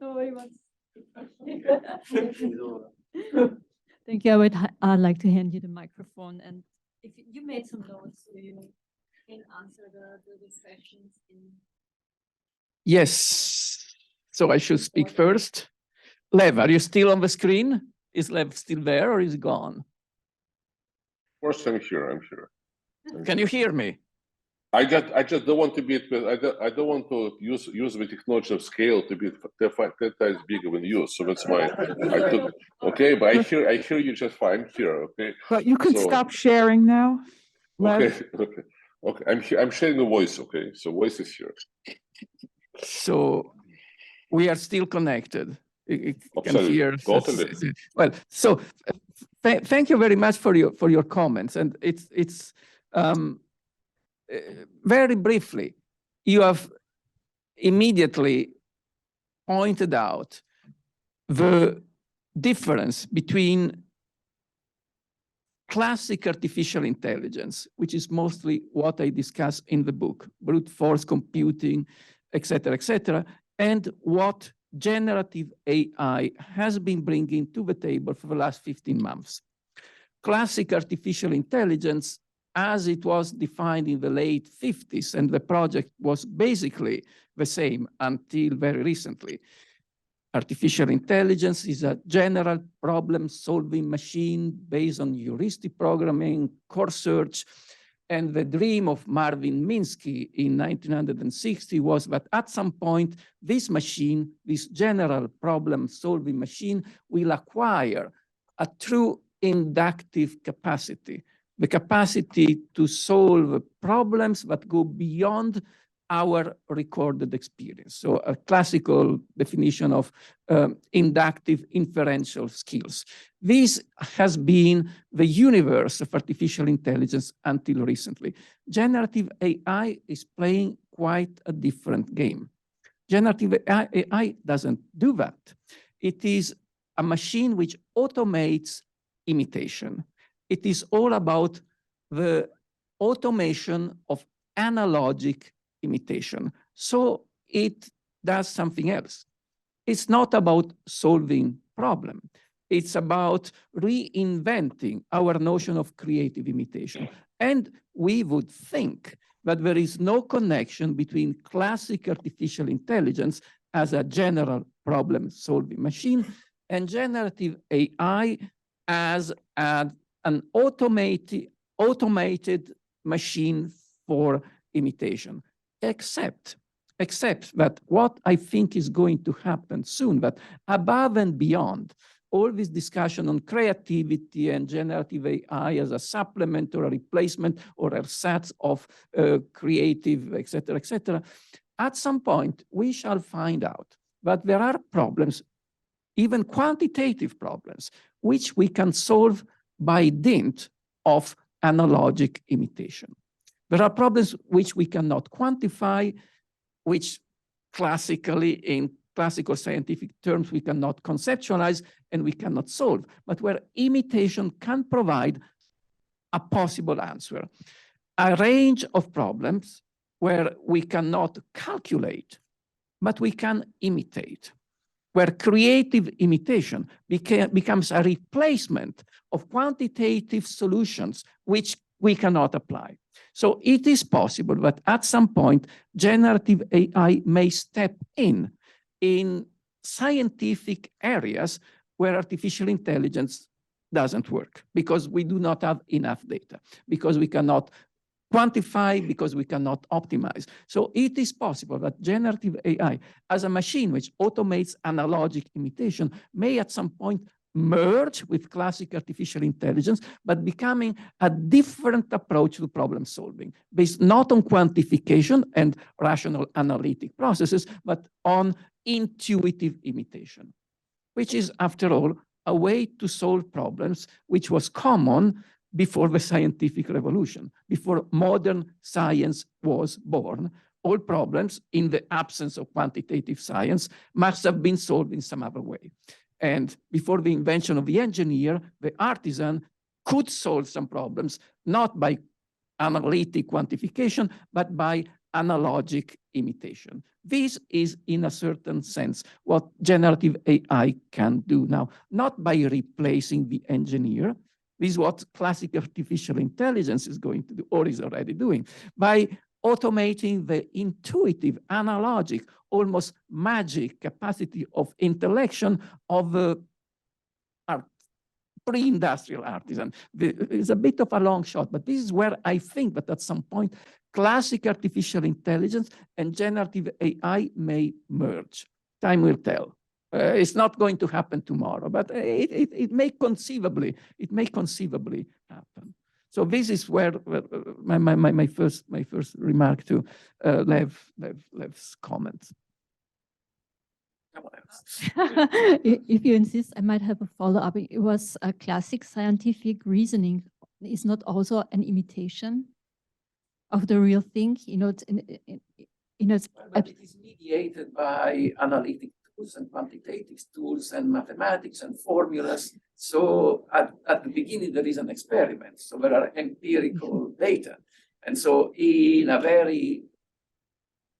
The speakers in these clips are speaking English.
Nobody wants. Thank you. I'd like to hand you the microphone, and if you made some notes, so you can answer the questions in. Yes. So I should speak first. Lev, are you still on the screen? Is Lev still there or is he gone? Of course, I'm here. Can you hear me? I just don't want to be. I don't want to use the technology of scale to be 10 times bigger than you. So that's why I took. Okay, but I hear you just fine. I'm here. Okay. But you can stop sharing now. Okay. Okay. I'm sharing the voice. Okay. So voice is here. So we are still connected. You can Absolutely. hear. Totally. Well, so thank you very much for your comments, and it's very briefly, you have immediately pointed out the difference between classic artificial intelligence, which is mostly what I discuss in the book, brute force computing, et cetera, and what generative AI has been bringing to the table for the last 15 months. Classic artificial intelligence, as it was defined in the late 50s, and the project was basically the same until very recently. Artificial intelligence is a general problem-solving machine based on heuristic programming, core search, and the dream of Marvin Minsky in 1960 was that at some point, this machine, this general problem-solving machine, will acquire a true inductive capacity, the capacity to solve problems that go beyond our recorded experience. So a classical definition of inductive inferential skills. This has been the universe of artificial intelligence until recently. Generative AI is playing quite a different game. Generative AI doesn't do that. It is a machine which automates imitation. It is all about the automation of analogic imitation. So it does something else. It's not about solving problem. It's about reinventing our notion of creative imitation. And we would think that there is no connection between classic artificial intelligence as a general problem-solving machine and generative AI as an automated machine for imitation, except that what I think is going to happen soon, that above and beyond all this discussion on creativity and generative AI as a supplement or a replacement or a set of creative, et cetera, at some point we shall find out that there are problems, even quantitative problems, which we can solve by dint of analogic imitation. There are problems which we cannot quantify, which classically, in classical scientific terms, we cannot conceptualize and we cannot solve, but where imitation can provide a possible answer. A range of problems where we cannot calculate, but we can imitate, where creative imitation becomes a replacement of quantitative solutions which we cannot apply. So it is possible that at some point, generative AI may step in scientific areas where artificial intelligence doesn't work because we do not have enough data, because we cannot quantify, because we cannot optimize. So it is possible that generative AI, as a machine which automates analogic imitation, may at some point merge with classic artificial intelligence, but becoming a different approach to problem solving, based not on quantification and rational analytic processes, but on intuitive imitation, which is, after all, a way to solve problems which was common before the scientific revolution, before modern science was born. All problems, in the absence of quantitative science, must have been solved in some other way. And before the invention of the engineer, the artisan could solve some problems, not by analytic quantification, but by analogic imitation. This is, in a certain sense, what generative AI can do now, not by replacing the engineer. This is what classic artificial intelligence is going to do, or is already doing, by automating the intuitive, analogic, almost magic capacity of intellection of the pre-industrial artisan. It's a bit of a long shot, but this is where I think that at some point, classic artificial intelligence and generative AI may merge. Time will tell. It's not going to happen tomorrow, but it may conceivably happen. So this is where my first remark to Lev's comments. If you insist, I might have a follow-up. It was a classic scientific reasoning. Is not also an imitation of the real thing? You know, but it is mediated by analytic tools and quantitative tools and mathematics and formulas. So at the beginning, there is an experiment. So there are empirical data. And so in a very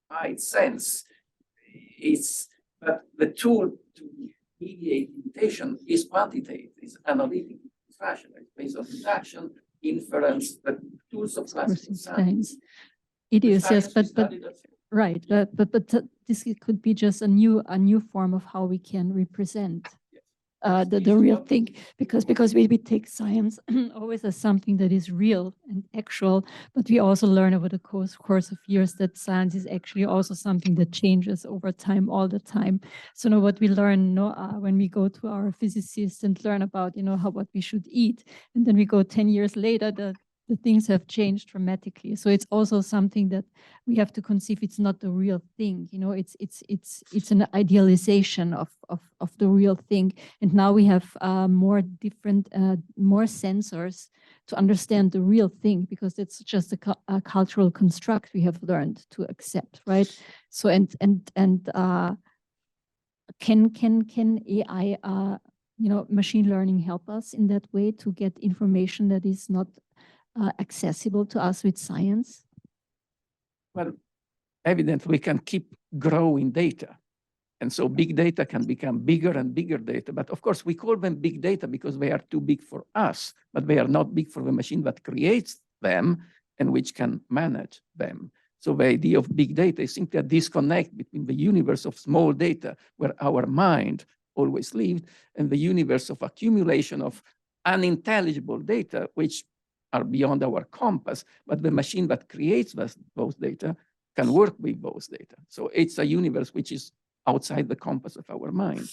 wide sense, but the tool to mediate imitation is quantitative, is analytic, is rational, it's based on deduction, inference, the tools of classical science. It is, yes, but right, but this could be just a new form of how we can represent the real thing, because we take science always as something that is real and actual, but we also learn over the course of years that science is actually also something that changes over time, all the time. So now what we learn when we go to our physicist and learn about what we should eat, and then we go 10 years later, the things have changed dramatically. So it's also something that we have to conceive. It's not the real thing, it's an idealization of the real thing. And now we have more sensors to understand the real thing, because it's just a cultural construct we have learned to accept, right? So can AI, machine learning help us in that way to get information that is not accessible to us with science? Well, evidently we can keep growing data. And so big data can become bigger and bigger data. But of course, we call them big data because they are too big for us, but they are not big for the machine that creates them and which can manage them. So the idea of big data is simply a disconnect between the universe of small data, where our mind always lived, and the universe of accumulation of unintelligible data, which are beyond our compass, but the machine that creates those data can work with those data. So it's a universe which is outside the compass of our mind.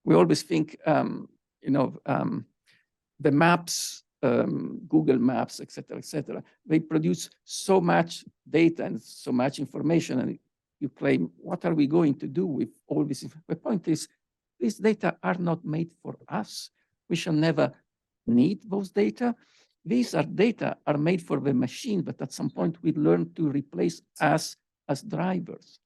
We always think, the maps, Google Maps, et cetera, they produce so much data and so much information, and you claim, what are we going to do with all this? The point is, these data are not made for us. We shall never need those data. These data are made for the machine, but at some point we learn to replace us as drivers.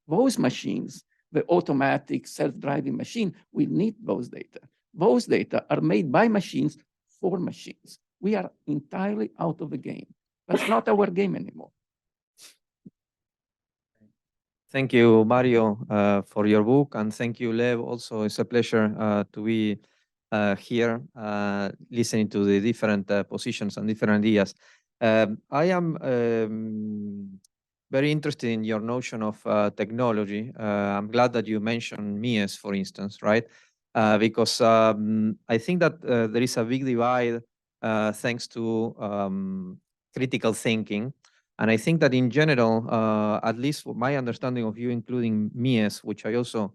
Those machines, the automatic self-driving machine, will need those data. Those data are made by machines for machines. We are entirely out of the game. That's not our game anymore. Thank you, Mario, for your book, and thank you, Lev. Also, it's a pleasure to be here, listening to the different positions and different ideas. I am very interested in your notion of technology. I'm glad that you mentioned Mies, for instance, right? Because I think that there is a big divide thanks to critical thinking. And I think that in general, at least my understanding of you, including Mies, which I also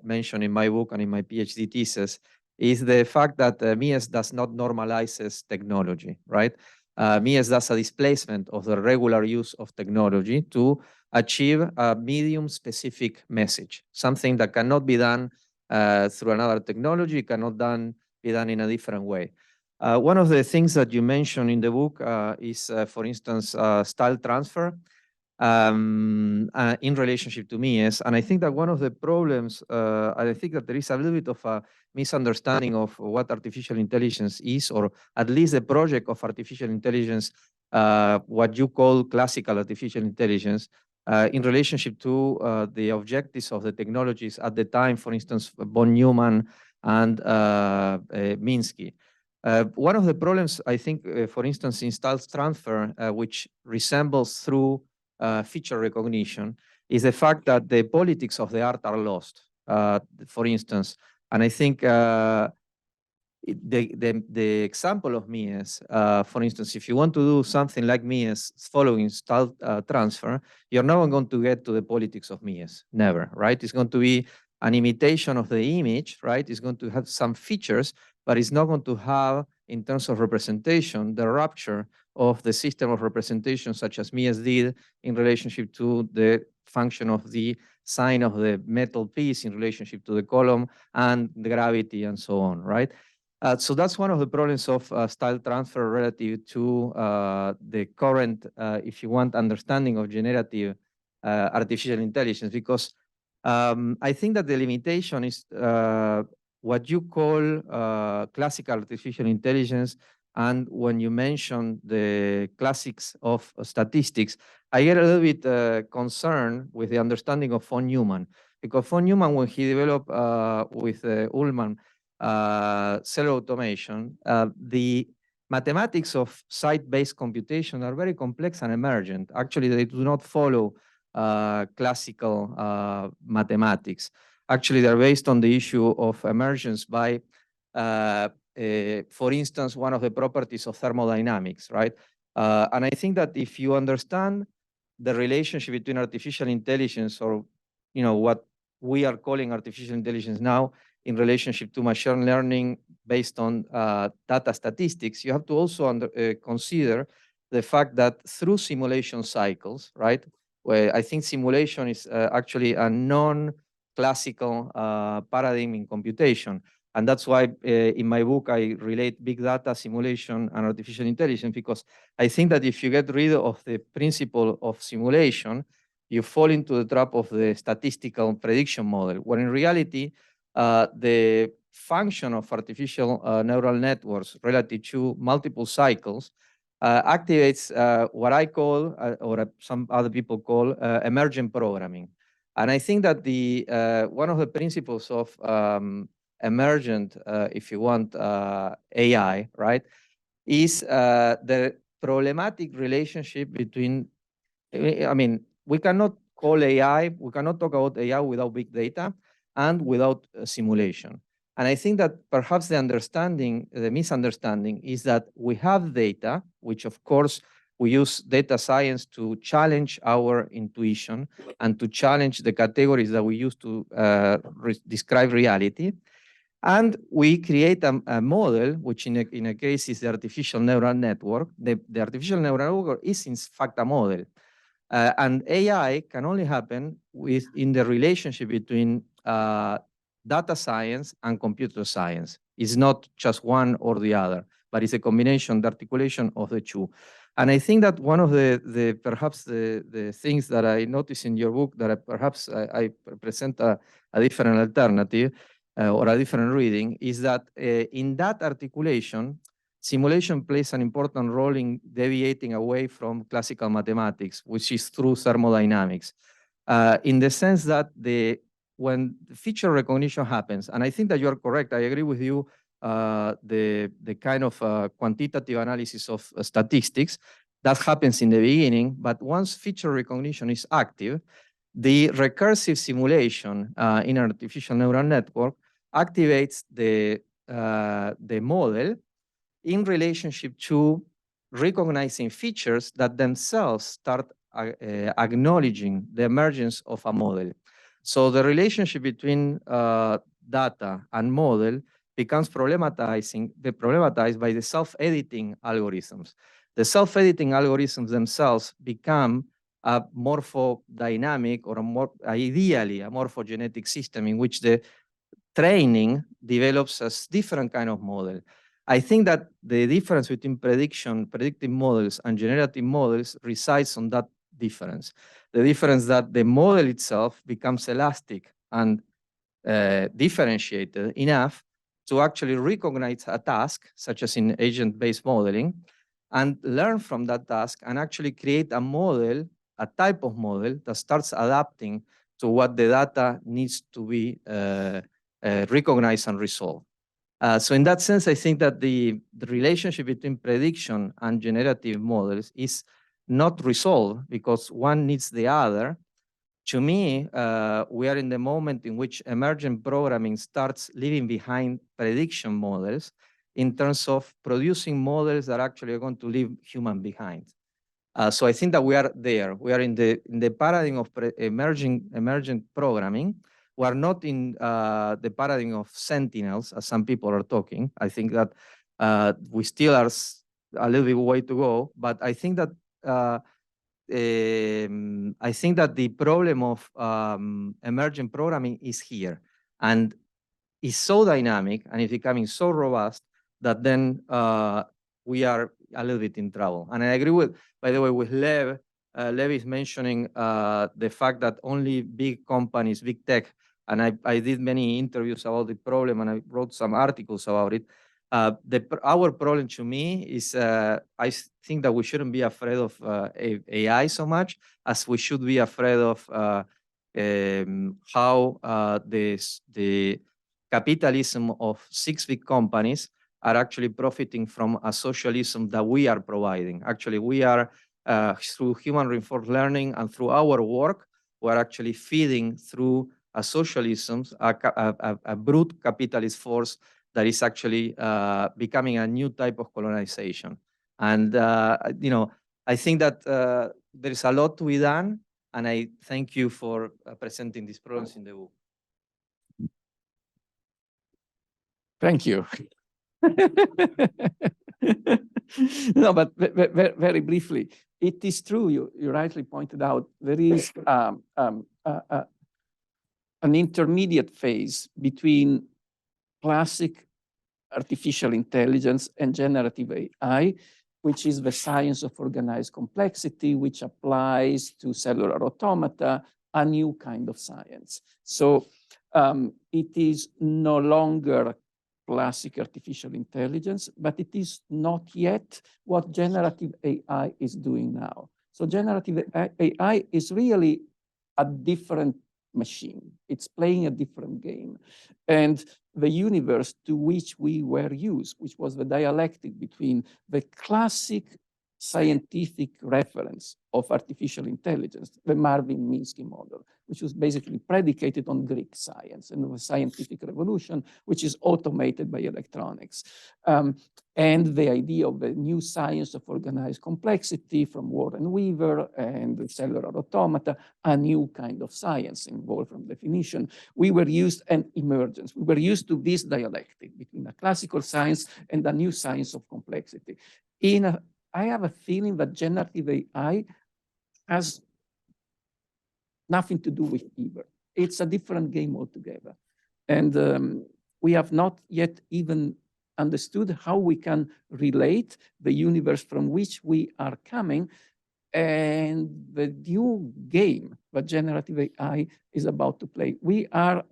mentioned in my book and in my PhD thesis, is the fact that Mies does not normalizes technology, right? Mies does a displacement of the regular use of technology to achieve a medium-specific message, something that cannot be done through another technology, cannot be done in a different way. One of the things that you mentioned in the book is, for instance, style transfer. in relationship to Mies. And I think that one of the problems, I think that there is a little bit of a misunderstanding of what artificial intelligence is, or at least the project of artificial intelligence, what you call classical artificial intelligence, in relationship to the objectives of the technologies at the time, for instance, von Neumann and Minsky. One of the problems, I think, for instance, in style transfer, which resembles through feature recognition, is the fact that the politics of the art are lost, for instance. And I think the example of Mies, for instance, if you want to do something like Mies following style transfer, you're never going to get to the politics of Mies, never, right? It's going to be an imitation of the image, right? It's going to have some features, but it's not going to have, in terms of representation, the rupture of the system of representation such as Mies did in relationship to the function of the sign of the metal piece in relationship to the column and the gravity and so on, right? So that's one of the problems of style transfer relative to the current, if you want, understanding of generative artificial intelligence, because I think that the limitation is what you call classical artificial intelligence. And when you mention the classics of statistics, I get a little bit concerned with the understanding of von Neumann, because von Neumann, when he developed with Ullmann cellular automation, the mathematics of site-based computation are very complex and emergent. Actually, they do not follow classical mathematics. Actually, they're based on the issue of emergence by, for instance, one of the properties of thermodynamics, right? And I think that if you understand the relationship between artificial intelligence, or what we are calling artificial intelligence now, in relationship to machine learning based on data statistics, you have to also consider the fact that through simulation cycles, right, where I think simulation is actually a non-classical paradigm in computation. And that's why in my book, I relate big data, simulation, and artificial intelligence, because I think that if you get rid of the principle of simulation, you fall into the trap of the statistical prediction model, when in reality, the function of artificial neural networks relative to multiple cycles activates what I call, or some other people call, emergent programming. And I think that the one of the principles of emergent, if you want, AI, right, is the problematic relationship between, I mean, we cannot call AI, we cannot talk about AI without big data and without simulation. And I think that perhaps the misunderstanding is that we have data, which of course we use data science to challenge our intuition and to challenge the categories that we use to describe reality. And we create a model, which in a case is the artificial neural network. The artificial neural network is in fact a model. And AI can only happen in the relationship between data science and computer science. It's not just one or the other, but it's a combination, the articulation of the two. And I think that one of perhaps the things that I noticed in your book, that perhaps I present a different alternative or a different reading, is that in that articulation, simulation plays an important role in deviating away from classical mathematics, which is through thermodynamics, in the sense that when feature recognition happens, and I think that you are correct, I agree with you, the kind of quantitative analysis of statistics, that happens in the beginning, but once feature recognition is active, the recursive simulation in artificial neural network activates the model in relationship to recognizing features that themselves start acknowledging the emergence of a model. So the relationship between data and model becomes problematized by the self-editing algorithms. The self-editing algorithms themselves become a morphodynamic, or ideally a morphogenetic system in which the training develops a different kind of model. I think that the difference between predictive models and generative models resides on that difference. The difference that the model itself becomes elastic and differentiated enough to actually recognize a task, such as in agent-based modeling, and learn from that task and actually create a model, a type of model that starts adapting to what the data needs to be recognized and resolved. So in that sense, I think that the relationship between prediction and generative models is not resolved because one needs the other. To me, we are in the moment in which emergent programming starts leaving behind prediction models in terms of producing models that actually are going to leave human behind. So I think that we are there. We are in the paradigm of emergent programming. We are not in the paradigm of sentinels, as some people are talking. I think that we still are a little bit way to go, but I think that the problem of emergent programming is here and is so dynamic and is becoming so robust that then we are a little bit in trouble. And I agree with, by the way, with Lev. Lev is mentioning the fact that only big companies, big tech, and I did many interviews about the problem and I wrote some articles about it. Our problem to me is I think that we shouldn't be afraid of AI so much as we should be afraid of how the capitalism of 6 big companies are actually profiting from a socialism that we are providing. Actually, we are, through human reinforced learning and through our work, we're actually feeding through a socialism, a brute capitalist force that is actually becoming a new type of colonization. And, I think that there is a lot to be done, and I thank you for presenting these problems in the book. Thank you. No, but very briefly, it is true, you rightly pointed out, there is an intermediate phase between classic artificial intelligence and generative AI, which is the science of organized complexity, which applies to cellular automata, a new kind of science. So it is no longer classic artificial intelligence, but it is not yet what generative AI is doing now. So generative AI is really a different machine. It's playing a different game. And the universe to which we were used, which was the dialectic between the classic scientific reference of artificial intelligence, the Marvin-Minsky model, which was basically predicated on Greek science and the scientific revolution, which is automated by electronics. And the idea of the new science of organized complexity from Warren Weaver and the cellular automata, a new kind of science in Wolfram's definition. We were used, and emergence, we were used to this dialectic between a classical science and a new science of complexity. I have a feeling that generative AI has nothing to do with either. It's a different game altogether. And we have not yet even understood how we can relate the universe from which we are coming and the new game that generative AI is about to play. We have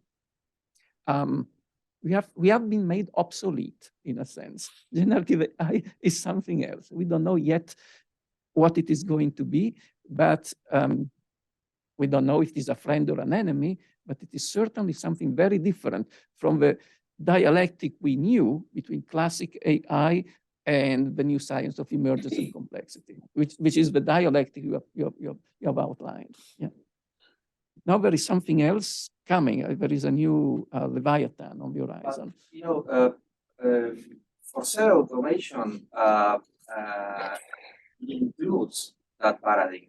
been made obsolete in a sense. Generative AI is something else. We don't know yet what it is going to be, but we don't know if it is a friend or an enemy, but it is certainly something very different from the dialectic we knew between classic AI and the new science of emergence and complexity, which is the dialectic you have outlined. Yeah. Now there is something else coming. There is a new Leviathan on the horizon. But, for cellular automation, includes that paradigm.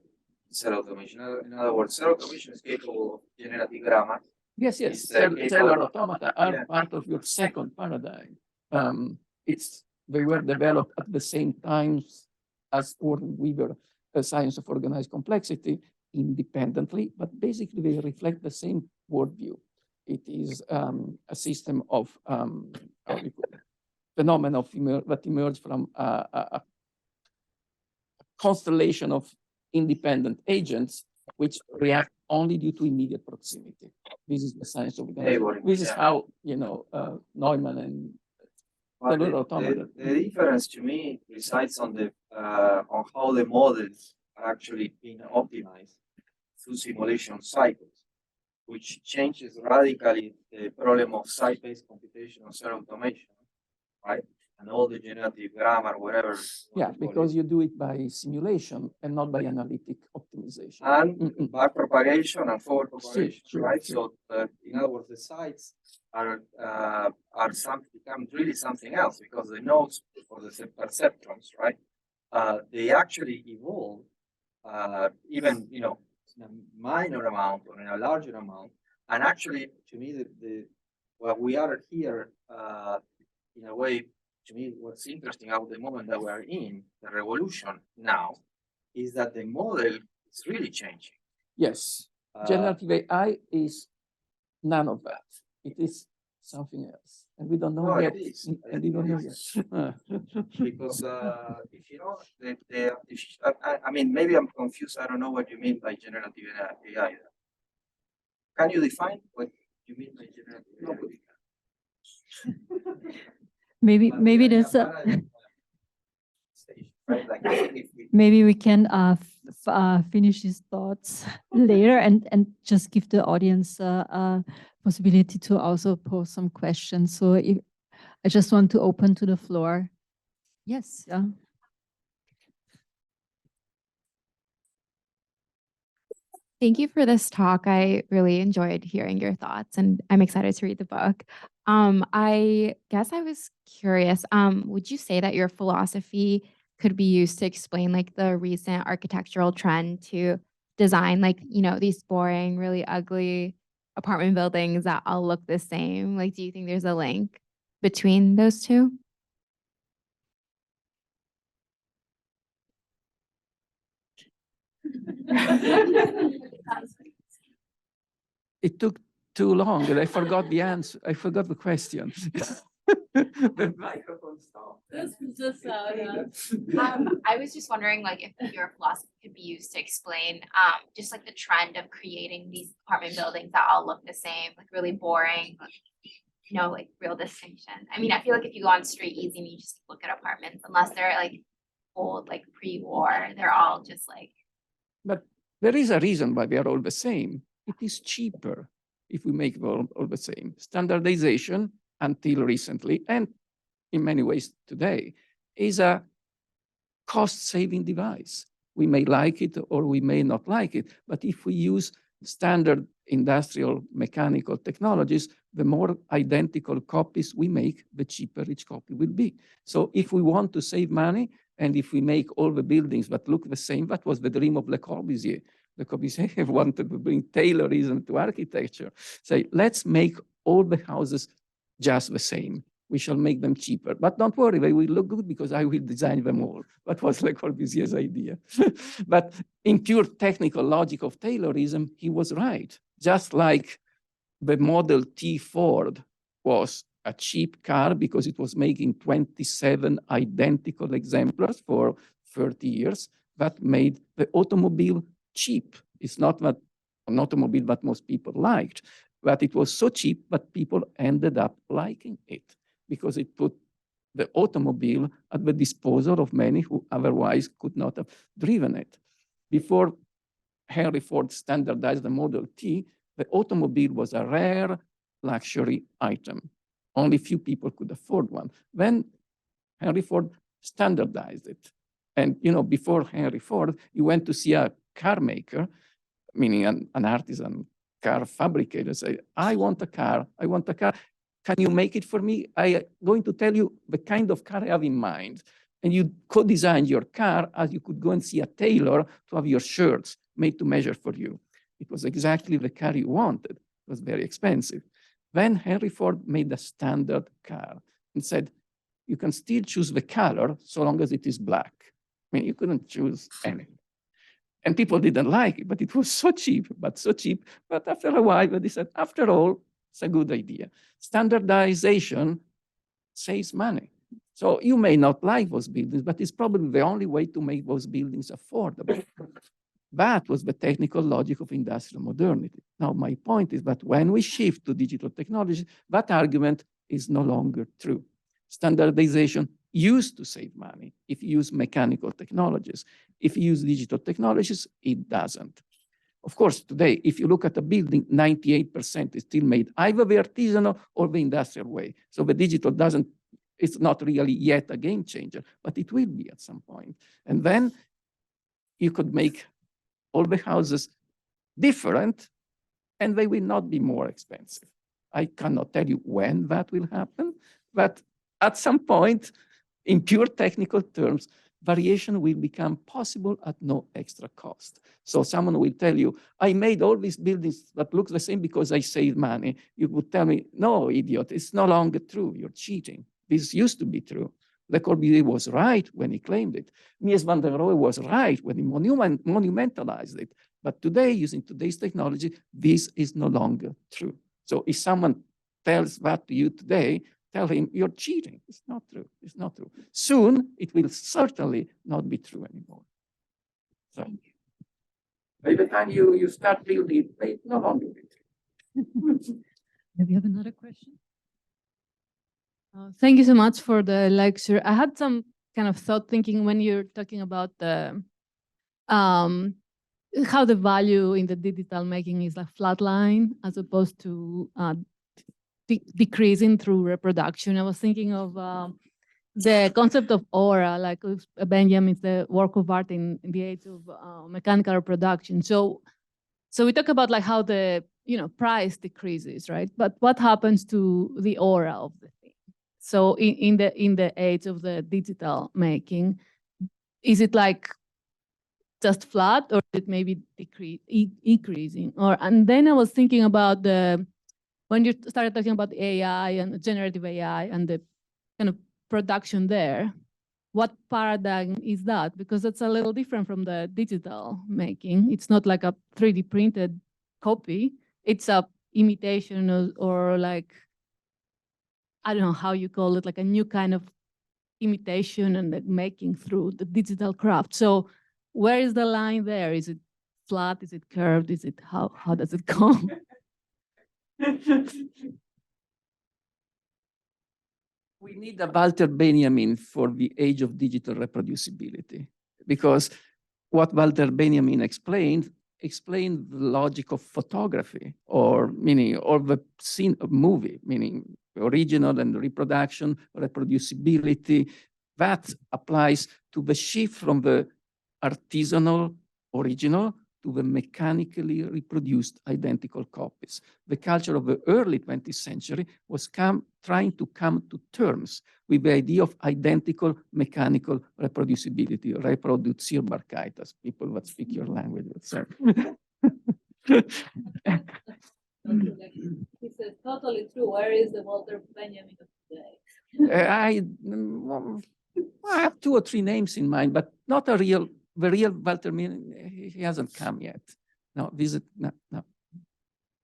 Cellular automation. In other words, cellular automation is capable of generative grammar. Yes. Cellular automata are part of your second paradigm. They were developed at the same time as Warren Weaver, a science of organized complexity, independently, but basically they reflect the same worldview. It is a system of phenomena that emerge from a constellation of independent agents which react only due to immediate proximity. This is the science of organization. This is how, Neumann and the difference to me resides on the on how the models are actually being optimized through simulation cycles, which changes radically the problem of site-based computation or self-automation, right? And all the generative grammar, whatever. Yeah, because you do it by simulation and not by analytic optimization. And backpropagation and forward propagation, True, right? true. So, in other words, the sites are become really something else because the nodes or the perceptrons, right? They actually evolve, even in a minor amount or in a larger amount. And actually, to me, what we are here, in a way, to me, what's interesting about the moment that we are in, the revolution now, is that the model is really changing. Yes, generative AI is none of that. It is something else, and we don't know No, yet. it is. And we don't know yet. Because if you know, I mean, maybe I'm confused. I don't know what you mean by generative AI. Can you define what you mean by generative AI? Maybe there's a. Maybe we can finish his thoughts later and just give the audience a possibility to also pose some questions. So I just want to open to the floor. Yes. Yeah. Thank you for this talk. I really enjoyed hearing your thoughts, and I'm excited to read the book. I guess I was curious, would you say that your philosophy could be used to explain like the recent architectural trend to design like, these boring, really ugly apartment buildings that all look the same? Like, do you think there's a link between those two? It took too long, and I forgot the answer. I forgot the question. The microphone stopped. I was just wondering, like, if your philosophy could be used to explain, just like the trend of creating these apartment buildings that all look the same, like really boring, like real distinction. I mean, I feel like if you go on Street Easy and you just look at apartments, unless they're like old, like pre-war, they're all just like. But there is a reason why they are all the same. It is cheaper if we make them all the same. Standardization, until recently, and in many ways today, is a cost-saving device. We may like it or we may not like it, but if we use standard industrial mechanical technologies, the more identical copies we make, the cheaper each copy will be. So if we want to save money, and if we make all the buildings that look the same, that was the dream of Le Corbusier. Le Corbusier wanted to bring Taylorism to architecture. Say, let's make all the houses just the same. We shall make them cheaper. But don't worry, they will look good because I will design them all. That was Le Corbusier's idea. But in pure technical logic of Taylorism, he was right. Just like the Model T Ford was a cheap car because it was making 27 identical exemplars for 30 years, that made the automobile cheap. It's not that an automobile that most people liked, but it was so cheap that people ended up liking it because it put the automobile at the disposal of many who otherwise could not have driven it. Before Henry Ford standardized the Model T, the automobile was a rare luxury item. Only few people could afford one. Then Henry Ford standardized it. And before Henry Ford, you went to see a car maker, meaning an artisan car fabricator, say, I want a car. Can you make it for me? I'm going to tell you the kind of car I have in mind. And you co-design your car as you could go and see a tailor to have your shirts made to measure for you. It was exactly the car you wanted. It was very expensive. Then Henry Ford made a standard car and said, you can still choose the color so long as it is black. I mean, you couldn't choose anything. And people didn't like it, but it was so cheap. But after a while, they said, after all, it's a good idea. Standardization saves money. So you may not like those buildings, but it's probably the only way to make those buildings affordable. That was the technical logic of industrial modernity. Now, my point is that when we shift to digital technology, that argument is no longer true. Standardization used to save money if you use mechanical technologies. If you use digital technologies, it doesn't. Of course, today, if you look at a building, 98% is still made either the artisanal or the industrial way. So the digital doesn't, it's not really yet a game changer, but it will be at some point. And then you could make all the houses different and they will not be more expensive. I cannot tell you when that will happen, but at some point, in pure technical terms, variation will become possible at no extra cost. So someone will tell you, I made all these buildings that look the same because I saved money. You would tell me, no, idiot, it's no longer true. You're cheating. This used to be true. Le Corbusier was right when he claimed it. Mies van der Rohe was right when he monumentalized it. But today, using today's technology, this is no longer true. So if someone tells that to you today, tell him you're cheating. It's not true. It's not true. Soon, it will certainly not be true anymore. So by the time you start building it, may no longer be true. Maybe you have another question? Thank you so much for the lecture. I had some kind of thought thinking when you're talking about the how the value in the digital making is a flat line as opposed to decreasing through reproduction. I was thinking of the concept of aura, like Benjamin's the work of art in the age of mechanical reproduction. So we talk about like how the price decreases, right? But what happens to the aura of the thing? So in the age of the digital making, is it like just flat, or it maybe increasing? And then I was thinking about when you started talking about AI and generative AI and the kind of production there, what paradigm is that? Because it's a little different from the digital making. It's not like a 3D printed copy. It's a imitation or like, I don't know how you call it, like a new kind of imitation and the making through the digital craft. So where is the line there? Is it flat? Is it curved? Is it how does it go? We need a Walter Benjamin for the age of digital reproducibility, because what Walter Benjamin explained the logic of photography, or the scene of movie, meaning original and reproduction, reproducibility. That applies to the shift from the artisanal original to the mechanically reproduced identical copies. The culture of the early 20th century was trying to come to terms with the idea of identical mechanical reproducibility, Reproduzierbarkeit, as people that speak your language would say. He says totally true. Where is the Walter Benjamin of today? I have 2 or 3 names in mind, but not the real Walter Benjamin. He hasn't come yet. No.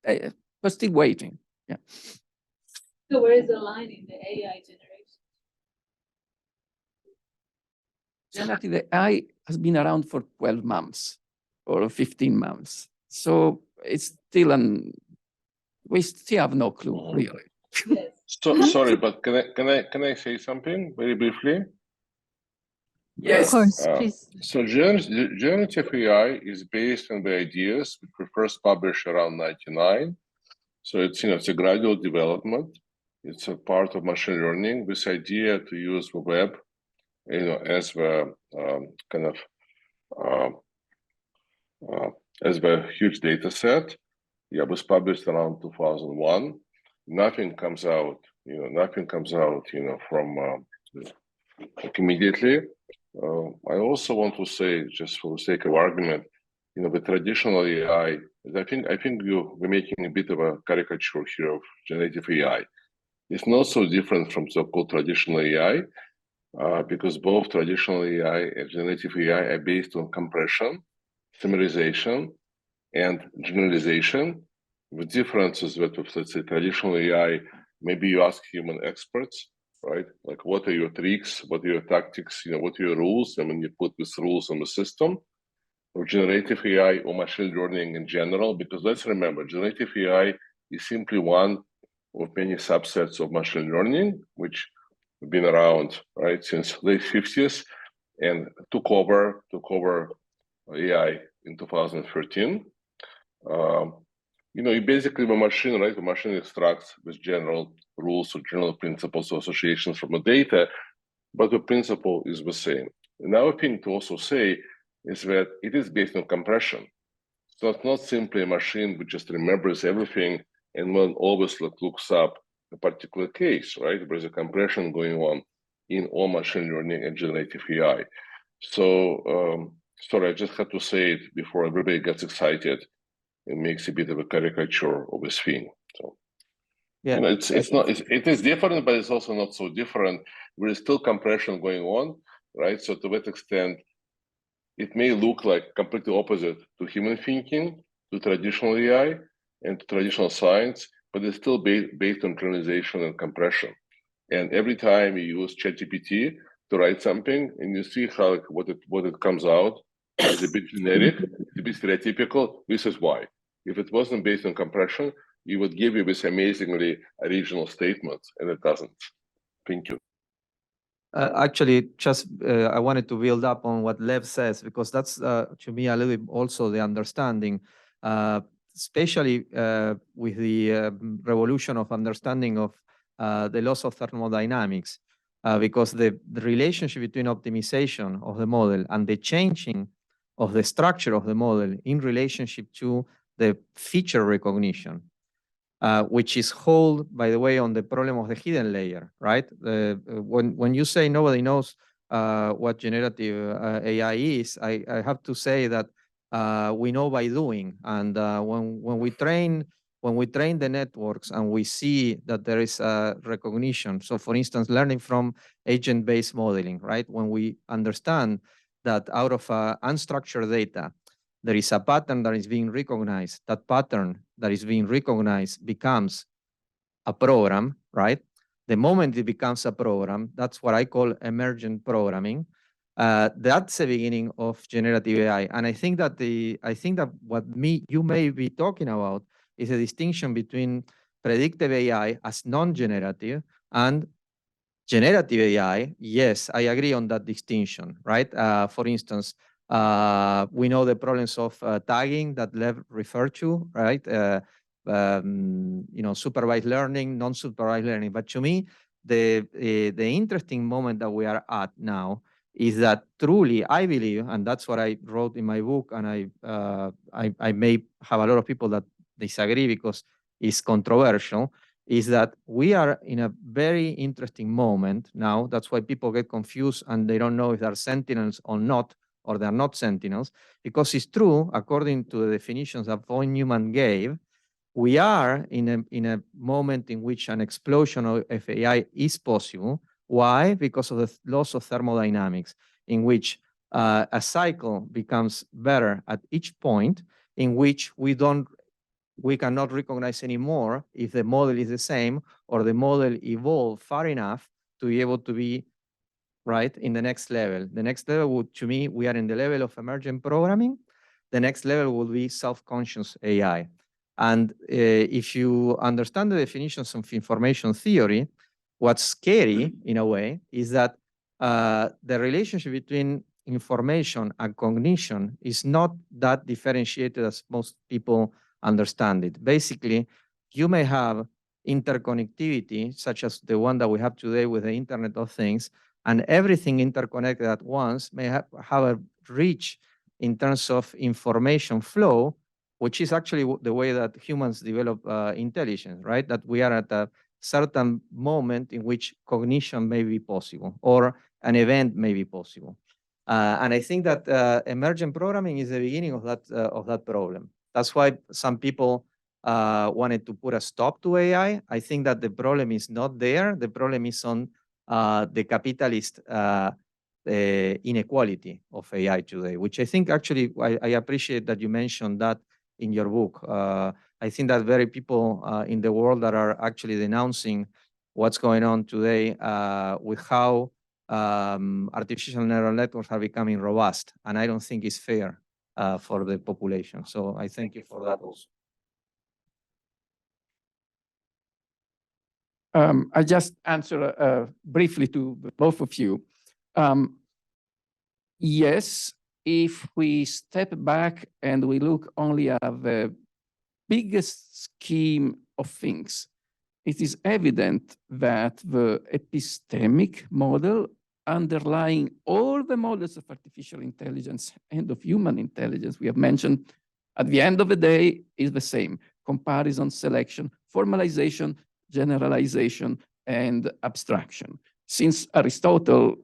We're still waiting. Yeah. So where is the line in the AI generation? Generative AI has been around for 12 months or 15 months. So it's still we still have no clue, really. Yes. So sorry, but can I say something very briefly? Yes. Of course, please. So generative AI is based on the ideas which were first published around 1999. So it's a gradual development. It's a part of machine learning. This idea to use the web, as the as the huge data set, was published around 2001. Nothing comes out, from like immediately. I also want to say, just for the sake of argument, the traditional AI. I think we're making a bit of a caricature here of generative AI. It's not so different from so-called traditional AI, because both traditional AI and generative AI are based on compression, summarization, and generalization. The difference is that with, let's say, traditional AI, maybe you ask human experts, right? Like, what are your tricks? What are your tactics? What are your rules? And then you put these rules on the system. or generative AI or machine learning in general, because let's remember, generative AI is simply one of many subsets of machine learning, which have been around, right, since late 50s and took over AI in 2013. You basically have a machine, right? The machine extracts with general rules or general principles or associations from the data, but the principle is the same. Another thing to also say is that it is based on compression. So it's not simply a machine which just remembers everything and then always looks up a particular case, right? There's a compression going on in all machine learning and generative AI. So, sorry, I just had to say it before everybody gets excited and makes a bit of a caricature of this thing. So, Yeah, it is different, but it's also not so different. There is still compression going on, right? So to that extent, it may look like completely opposite to human thinking, to traditional AI, and to traditional science, but it's still based on generalization and compression. And every time you use ChatGPT to write something, and you see how what it comes out is a bit generic, it's a bit stereotypical. This is why. If it wasn't based on compression, it would give you this amazingly original statement, and it doesn't. Thank you. Actually, just I wanted to build up on what Lev says, because that's to me a little bit also the understanding, especially with the revolution of understanding of the laws of thermodynamics, because the relationship between optimization of the model and the changing of the structure of the model in relationship to the feature recognition, which is hold, by the way, on the problem of the hidden layer, right? When you say nobody knows what generative AI is, I have to say that we know by doing. And when we train the networks and we see that there is a recognition, so for instance, learning from agent-based modeling, right? When we understand that out of unstructured data, there is a pattern that is being recognized. That pattern that is being recognized becomes a program, right? The moment it becomes a program, that's what I call emergent programming. That's the beginning of generative AI. And I think that what you may be talking about is a distinction between predictive AI as non-generative and generative AI. Yes, I agree on that distinction, right? For instance, we know the problems of tagging that Lev referred to, right? Supervised learning, non-supervised learning. But to me, the interesting moment that we are at now is that truly, I believe, and that's what I wrote in my book, and I may have a lot of people that disagree because it's controversial, is that we are in a very interesting moment now. That's why people get confused and they don't know if they're sentinels or not, or they're not sentinels, because it's true, according to the definitions that von Neumann gave, we are in a moment in which an explosion of AI is possible. Why? Because of the laws of thermodynamics, in which a cycle becomes better at each point, in which we cannot recognize anymore if the model is the same or the model evolved far enough to be able to be right in the next level. The next level would, to me, we are in the level of emergent programming. The next level will be self-conscious AI. And if you understand the definitions of information theory, what's scary in a way is that the relationship between information and cognition is not that differentiated as most people understand it. Basically, you may have interconnectivity, such as the one that we have today with the Internet of Things, and everything interconnected at once may have a reach in terms of information flow, which is actually the way that humans develop intelligence, right? That we are at a certain moment in which cognition may be possible or an event may be possible. And I think that emergent programming is the beginning of that problem. That's why some people wanted to put a stop to AI. I think that the problem is not there. The problem is on the capitalist inequality of AI today, which I think actually, I appreciate that you mentioned that in your book. I think that very people in the world that are actually denouncing what's going on today with how artificial neural networks are becoming robust, and I don't think it's fair. for the population. So I thank you for that also. I just answer briefly to both of you. Yes, if we step back and we look only at the biggest scheme of things, it is evident that the epistemic model underlying all the models of artificial intelligence and of human intelligence we have mentioned, at the end of the day, is the same: comparison, selection, formalization, generalization, and abstraction. Since Aristotle,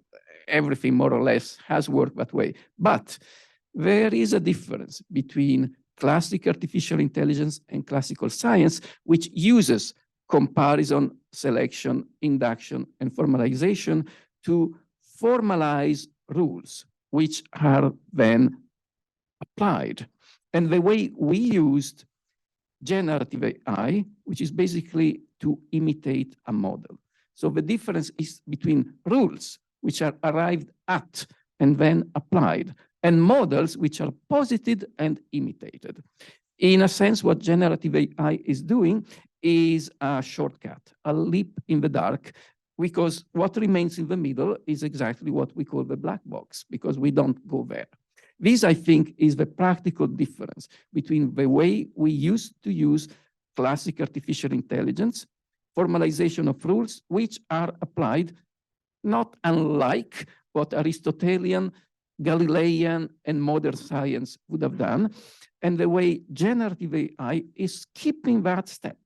everything more or less has worked that way. But there is a difference between classic artificial intelligence and classical science, which uses comparison, selection, induction, and formalization to formalize rules, which are then applied. And the way we used generative AI, which is basically to imitate a model. So the difference is between rules, which are arrived at and then applied, and models which are posited and imitated. In a sense, what generative AI is doing is a shortcut, a leap in the dark, because what remains in the middle is exactly what we call the black box, because we don't go there. This, I think, is the practical difference between the way we used to use classic artificial intelligence, formalization of rules, which are applied not unlike what Aristotelian, Galilean, and modern science would have done, and the way generative AI is skipping that step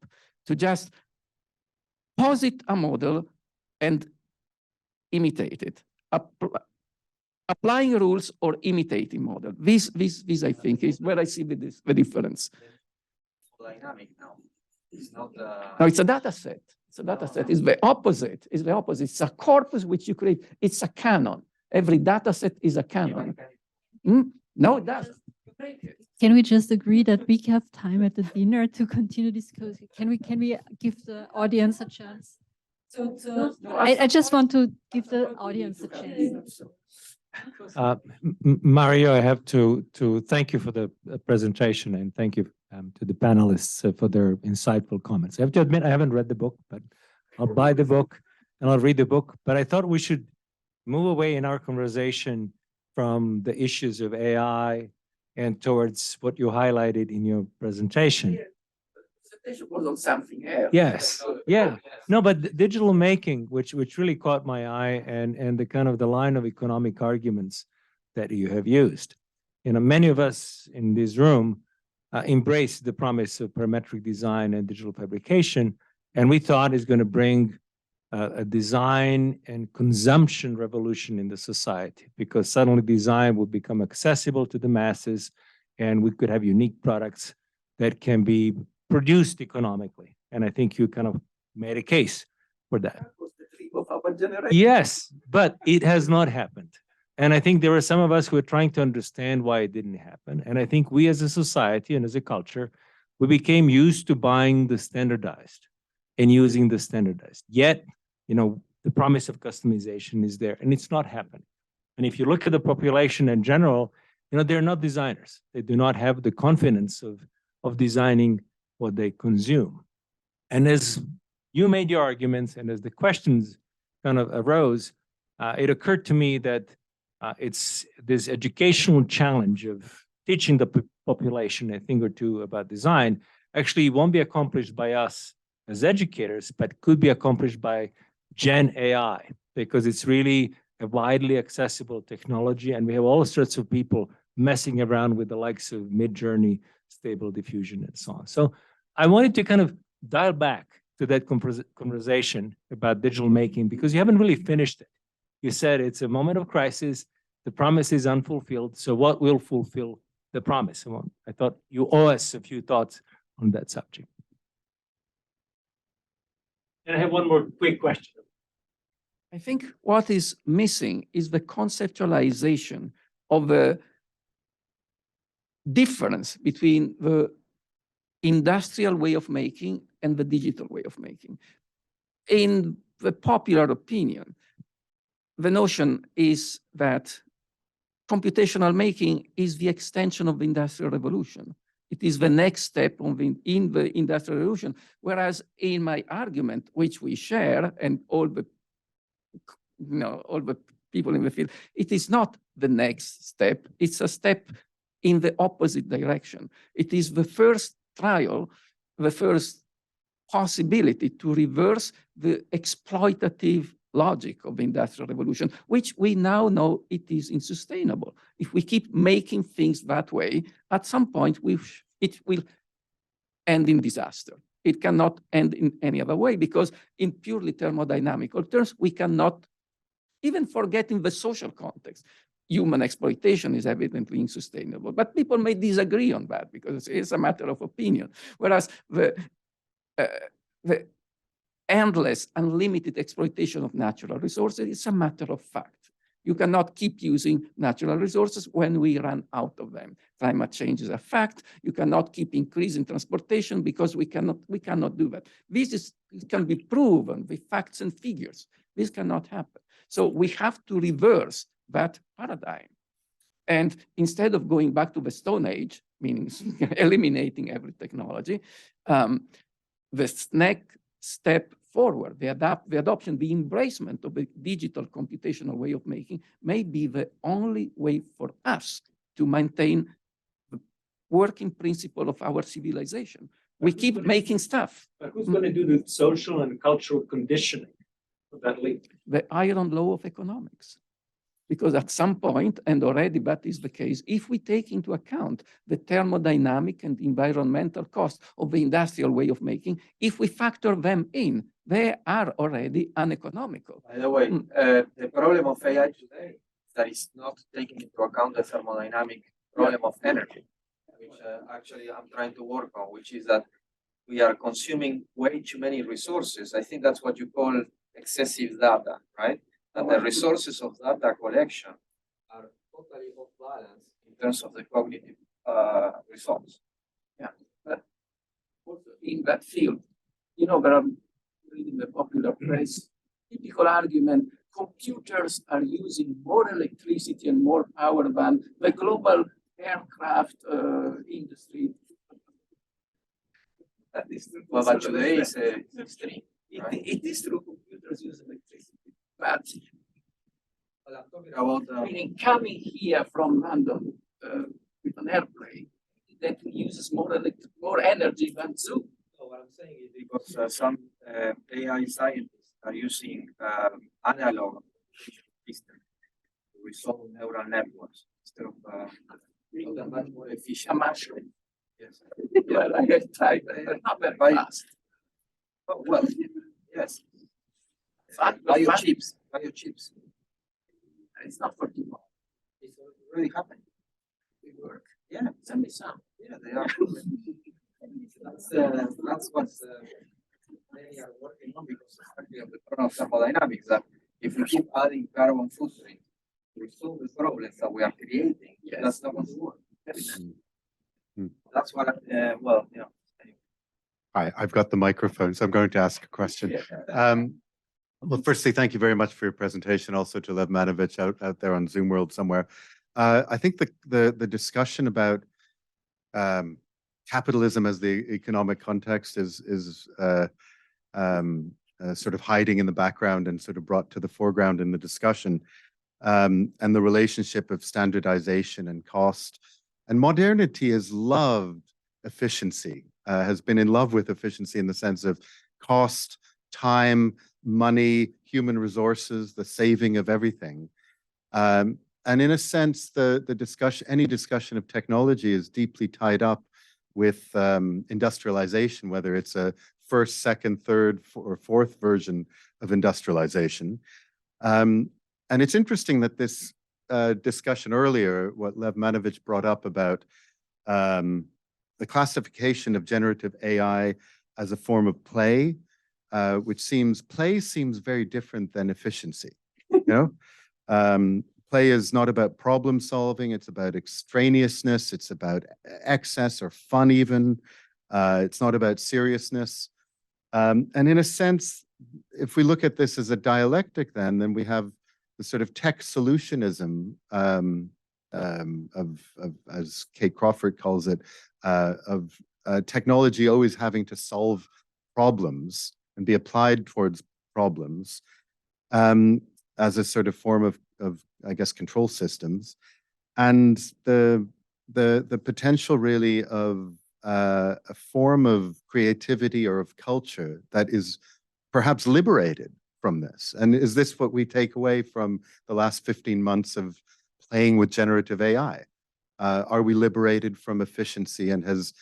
to just posit a model and imitate it, applying rules or imitating model. This I think is where I see the difference. Dynamic now. It's not. No, it's a data set. It's a data set. It's the opposite. It's the opposite. It's a corpus which you create. It's a canon. Every data set is a canon. No, it doesn't. Can we just agree that we have time at the dinner to continue discussing? Can we give the audience a chance? I just want to give the audience a chance. Mario, I have to thank you for the presentation, and thank you to the panelists for their insightful comments. I have to admit, I haven't read the book, but I'll buy the book and I'll read the book. But I thought we should move away in our conversation from the issues of AI and towards what you highlighted in your presentation. Was on something else. Yes, yeah. No, but digital making, which really caught my eye, and the kind of the line of economic arguments that you have used. You know, many of us in this room embrace the promise of parametric design and digital fabrication, and we thought it's going to bring a design and consumption revolution in the society, because suddenly design would become accessible to the masses, and we could have unique products that can be produced economically. And I think you kind of made a case for that. That was the dream of our generation. Yes, but it has not happened. And I think there are some of us who are trying to understand why it didn't happen. And I think we as a society and as a culture, we became used to buying the standardized and using the standardized. Yet, you know, the promise of customization is there, and it's not happening. And if you look at the population in general, you know, they're not designers. They do not have the confidence of designing what they consume. And as you made your arguments and as the questions kind of arose, it occurred to me that it's this educational challenge of teaching the population a thing or two about design actually won't be accomplished by us as educators, but could be accomplished by Gen AI, because it's really a widely accessible technology, and we have all sorts of people messing around with the likes of Midjourney, Stable Diffusion, and so on. So I wanted to kind of dial back to that conversation about digital making, because you haven't really finished it. You said it's a moment of crisis, the promise is unfulfilled, so what will fulfill the promise? I thought you owe us a few thoughts on that subject. And I have one more quick question. I think what is missing is the conceptualization of the difference between the industrial way of making and the digital way of making. In the popular opinion, the notion is that computational making is the extension of the Industrial Revolution. It is the next step in the Industrial Revolution. Whereas in my argument, which we share, and all the people in the field, it is not the next step. It's a step in the opposite direction. It is the first trial, the first possibility to reverse the exploitative logic of the Industrial Revolution, which we now know it is unsustainable. If we keep making things that way, at some point it will end in disaster. It cannot end in any other way, because in purely thermodynamical terms, we cannot, even forgetting the social context, human exploitation is evidently unsustainable. But people may disagree on that because it's a matter of opinion. Whereas the endless, unlimited exploitation of natural resources is a matter of fact. You cannot keep using natural resources when we run out of them. Climate change is a fact. You cannot keep increasing transportation because we cannot do that. This can be proven with facts and figures. This cannot happen. So we have to reverse that paradigm. And instead of going back to the Stone Age, meaning eliminating every technology, the next step forward, the adoption, the embracement of a digital computational way of making may be the only way for us to maintain the working principle of our civilization. We keep making stuff. But who's going to do the social and cultural conditioning of that link? The iron law of economics. Because at some point, and already that is the case, if we take into account the thermodynamic and environmental costs of the industrial way of making, if we factor them in, they are already uneconomical. By the way, the problem of AI today is that it's not taking into account the thermodynamic problem of energy, which actually I'm trying to work on, which is that we are consuming way too many resources. I think that's what you call excessive data, right? And the resources of data collection are totally off balance in terms of the cognitive results. Yeah, but also in that field, you know, there are, reading the popular press, typical argument, computers are using more electricity and more power than the global aircraft industry. That is true. Well, but today it's extreme. It is true, computers use electricity. But well, I'm talking about meaning coming here from London with an airplane that uses more energy than Zoom. So what I'm saying is because some AI scientists are using analog systems to resolve neural networks instead of much more efficient. A mushroom. Yes. Well, I have tried, but not very fast. Oh, well, yes. Biochips. Biochips. It's not for tomorrow. It's already happening. They work. Yeah. Send me some. Yeah, they are. That's what many are working on, because exactly of the problem of thermodynamics, that if we keep adding carbon footprint to resolve the problems that we are creating, that's not going to work. That's what, well, you know. Hi, I've got the microphone, so I'm going to ask a question. Well, firstly, thank you very much for your presentation. Also to Lev Manovich out there on Zoom World somewhere. I think the discussion about capitalism as the economic context is sort of hiding in the background and sort of brought to the foreground in the discussion, and the relationship of standardization and cost. And modernity has loved efficiency, has been in love with efficiency in the sense of cost, time, money, human resources, the saving of everything. And in a sense, the discussion, any discussion of technology is deeply tied up with industrialization, whether it's a first, second, third, or fourth version of industrialization. And it's interesting that this discussion earlier, what Lev Manovich brought up about the classification of generative AI as a form of play, which seems very different than efficiency. You know, play is not about problem solving; it's about extraneousness. It's about excess or fun, even. It's not about seriousness. And in a sense, if we look at this as a dialectic, then we have the sort of tech solutionism as Kate Crawford calls it, of technology always having to solve problems and be applied towards problems as a sort of form of I guess, control systems, and the potential really of a form of creativity or of culture that is perhaps liberated from this. And is this what we take away from the last 15 months of playing with generative AI? Are we liberated from efficiency and has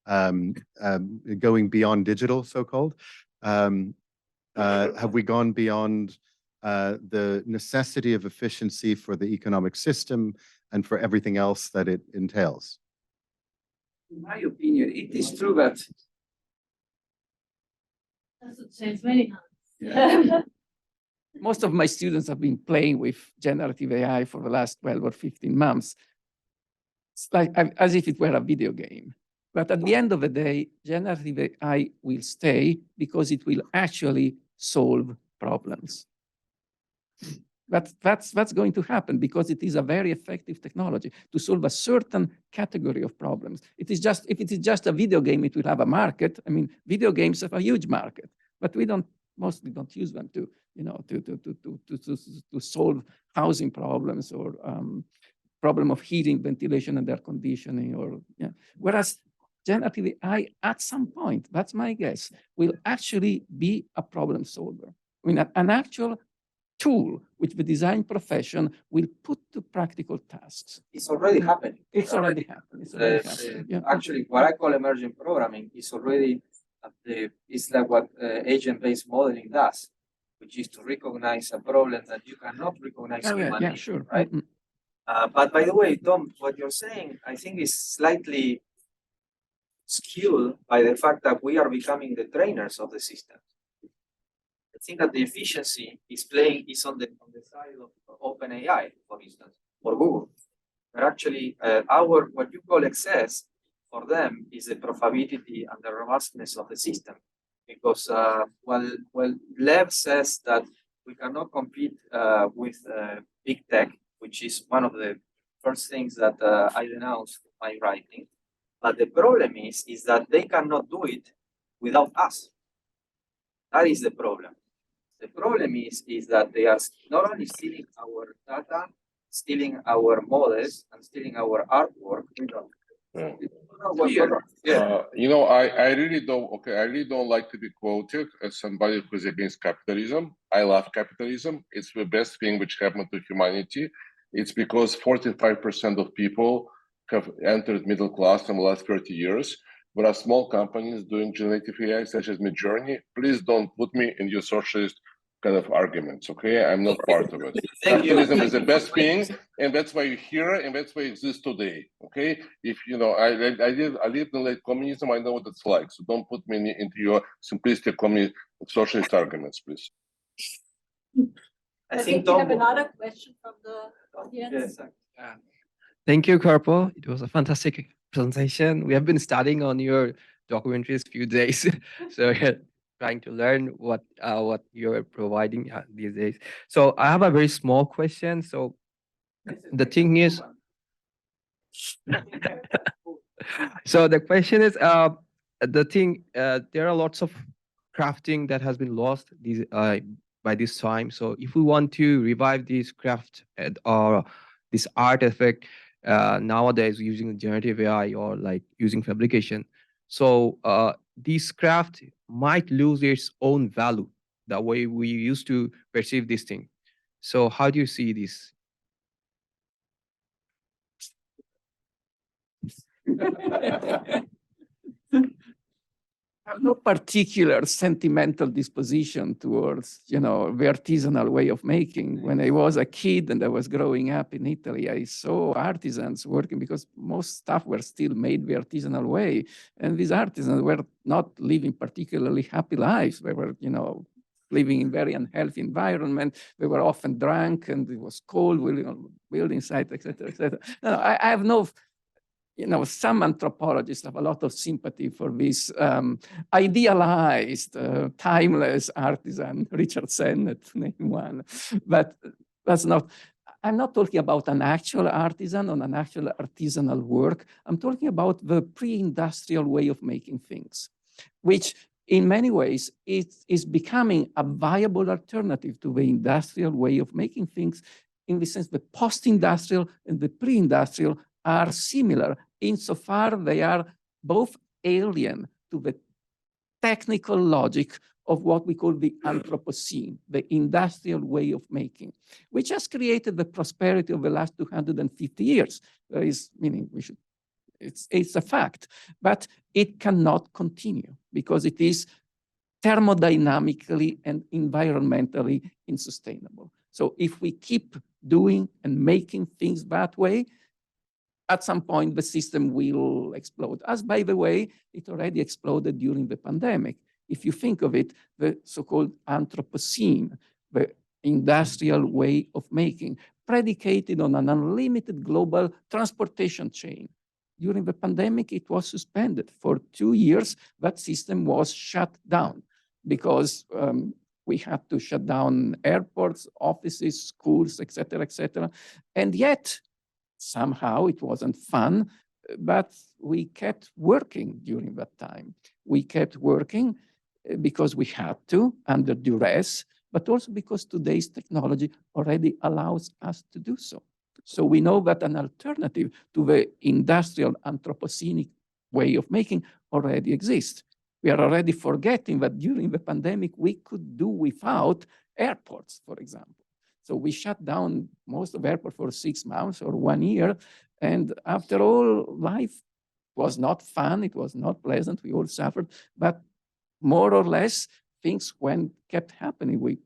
going beyond digital, so-called? Have we gone beyond the necessity of efficiency for the economic system and for everything else that it entails? In my opinion, it is true that most of my students have been playing with generative AI for the last 12 or 15 months. It's like as if it were a video game. But at the end of the day, generative AI will stay because it will actually solve problems. That's going to happen because it is a very effective technology to solve a certain category of problems. It is just, if it is just a video game, it will have a market. I mean, video games have a huge market, but we mostly don't use them to, to solve housing problems or problem of heating, ventilation, and air conditioning, or whereas generative AI at some point, that's my guess, will actually be a problem solver. I mean, an actual tool which the design profession will put to practical tasks. It's already happening. It's already happening. It's already happening. Actually, what I call emergent programming is already it's like what agent-based modeling does, which is to recognize a problem that you cannot recognize humanly, sure. Right? But by the way, Tom, what you're saying, I think is slightly skewed by the fact that we are becoming the trainers of the system. I think that the efficiency is on the side of OpenAI, for instance, or Google. But actually, what you call excess for them is the profitability and the robustness of the system, because well, Lev says that we cannot compete with big tech, which is one of the first things that I denounced in my writing. But the problem is that they cannot do it without us. That is the problem. The problem is that they are not only stealing our data, stealing our models, and stealing our artwork. I really don't like to be quoted as somebody who's against capitalism. I love capitalism. It's the best thing which happened to humanity. It's because 45% of people have entered middle class in the last 30 years. There are small companies doing generative AI, such as Midjourney. Please don't put me in your socialist kind of arguments, okay? I'm not part of it. Capitalism is the best thing, and that's why you're here, and that's why it exists today, okay? If I lived in late communism, I know what it's like. So don't put me into your simplistic socialist arguments, please. I think we have another question from the audience. Yes. Thank you, Carpo. It was a fantastic presentation. We have been studying on your documentaries few days, so we're trying to learn what you're providing these days. So I have a very small question. So the thing is, so the question is, there are lots of crafting that has been lost by this time. So if we want to revive this craft or this artifact nowadays using generative AI or like using fabrication, so this craft might lose its own value, the way we used to perceive this thing. So how do you see this? I have no particular sentimental disposition towards, the artisanal way of making. When I was a kid and I was growing up in Italy, I saw artisans working because most stuff were still made the artisanal way. And these artisans were not living particularly happy lives. They were, living in very unhealthy environment. They were often drunk and it was cold, building site, etc., etc. No, I have no... some anthropologists have a lot of sympathy for this idealized, timeless artisan, Richard Sennett, name one. But that's not, I'm not talking about an actual artisan or an actual artisanal work. I'm talking about the pre-industrial way of making things, which in many ways is becoming a viable alternative to the industrial way of making things, in the sense the post-industrial and the pre-industrial are similar insofar they are both alien to the technical logic of what we call the Anthropocene, the industrial way of making, which has created the prosperity of the last 250 years. There is, meaning we should, it's a fact, but it cannot continue because it is thermodynamically and environmentally unsustainable. So if we keep doing and making things that way, at some point the system will explode. As by the way, it already exploded during the pandemic. If you think of it, the so-called Anthropocene, the industrial way of making, predicated on an unlimited global transportation chain. During the pandemic, it was suspended. For 2 years, that system was shut down because we had to shut down airports, offices, schools, et cetera, and yet somehow it wasn't fun, but we kept working during that time. We kept working because we had to, under duress, but also because today's technology already allows us to do so. So we know that an alternative to the industrial Anthropocenic way of making already exists. We are already forgetting that during the pandemic, we could do without airports, for example. So we shut down most of airports for 6 months or 1 year. And after all, life was not fun. It was not pleasant. We all suffered. But more or less, things kept happening.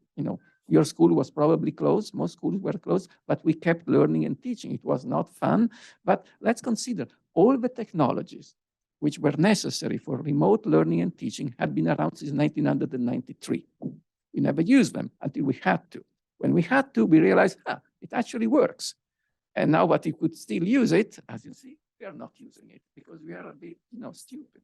Your school was probably closed. Most schools were closed, but we kept learning and teaching. It was not fun. But let's consider all the technologies which were necessary for remote learning and teaching had been around since 1993. We never used them until we had to. When we had to, we realized, it actually works. And now that we could still use it, as you see, we are not using it because we are a bit, stupid.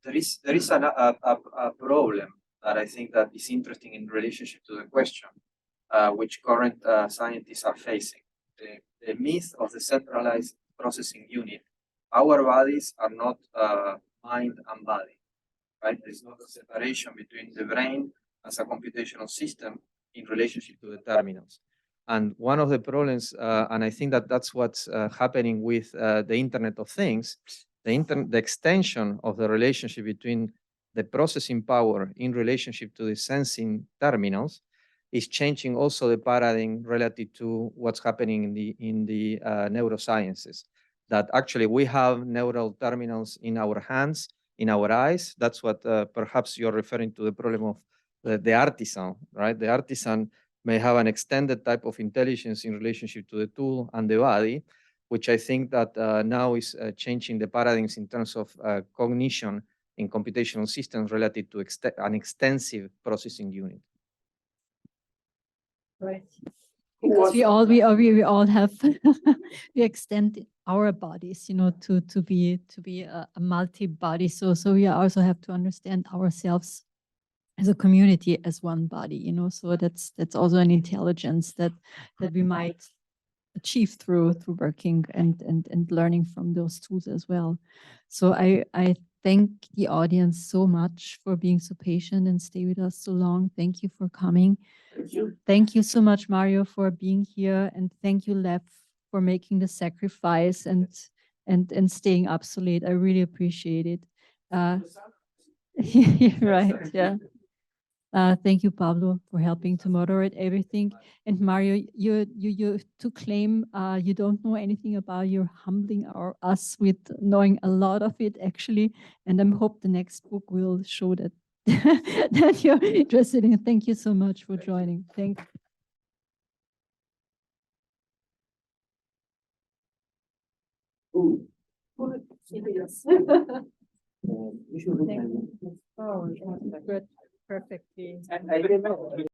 There is a problem that I think that is interesting in relationship to the question, which current scientists are facing. The myth of the centralized processing unit. Our bodies are not mind and body, right? There's not a separation between the brain as a computational system in relationship to the terminals. And one of the problems, and I think that's what's happening with the Internet of Things, the extension of the relationship between the processing power in relationship to the sensing terminals is changing also the paradigm relative to what's happening in the neurosciences. That actually we have neural terminals in our hands, in our eyes. That's what perhaps you're referring to, the problem of the artisan, right? The artisan may have an extended type of intelligence in relationship to the tool and the body, which I think that now is changing the paradigms in terms of cognition in computational systems relative to an extensive processing unit. Right. Because we all have we extend our bodies, to be a multi-body. So we also have to understand ourselves as a community, as one body, so that's also an intelligence that we might achieve through working and learning from those tools as well. So I thank the audience so much for being so patient and stay with us so long. Thank you for coming. Thank you. Thank you so much, Mario, for being here, and thank you, Lev, for making the sacrifice and staying up so late. I really appreciate it. Right, yeah. Thank you, Pablo, for helping to moderate everything. And Mario, you to claim you don't know anything about, you're humbling us with knowing a lot of it, actually. And I hope the next book will show that that you're interested in. Thank you so much for joining. Thank you. Oh, good. Perfectly.